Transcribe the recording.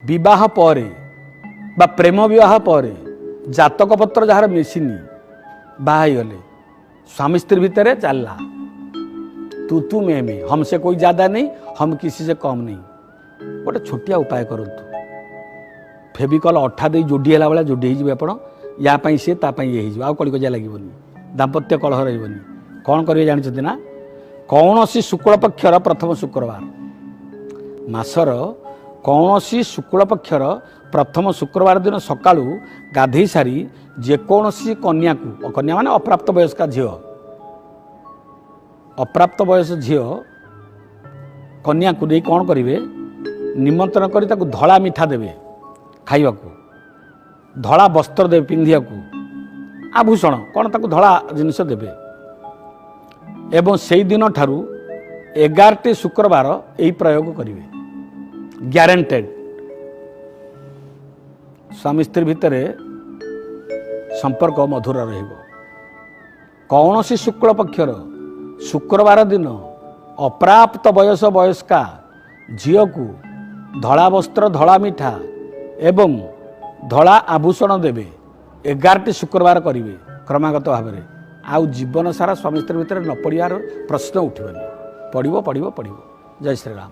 विवाह परे बा प्रेम विवाह परे जातक पत्र जार मिसिनी बाहर गले स्वामी स्त्री भितर चलला तू मैं हमसे कोई ज़्यादा नहीं, हम किसी से कम नहीं। गोटे छोटिया उपाय करूँ फेविकल अठा दे जोड़ी है भाई जोड़ी आप या सी तापाई ये आउ कली कजिया लगे दाम्पत्य कलह रही कौन करेंगे जानते ना कौन सी शुक्ल पक्षर प्रथम शुक्रवार मासर कौन सी शुक्ल पक्षर प्रथम शुक्रवार दिन सका गाधे सारी जेकोसी कन्या को कन्या माने अप्राप्त वयस्का झील अप्राप्त बयस झील कन्या को नहीं कौन करेंगे निमंत्रण कर धला मिठा देवे खाइबा धला वस्त्र देवे पिंधिया आभूषण कौन ताकू धला जिनिस देवे एवं से दिन ठारू 11टी शुक्रवार यही प्रयोग करेंगे ग्यारंटेड स्वामी स्त्री भितर संपर्क मधुर रहिबो। कौन सी शुक्ल पक्षर शुक्रवार दिन अप्राप्त बयस वयस्का झील को धला वस्त्र धला मिठा एवं धला आभूषण देवे 11टी शुक्रवार करेंगे क्रमागत भाव में आउ जीवन सारा स्वामी स्त्री भितर न पड़ियार प्रश्न उठबनी पड़ो पड़ो पड़ो। जय श्री राम।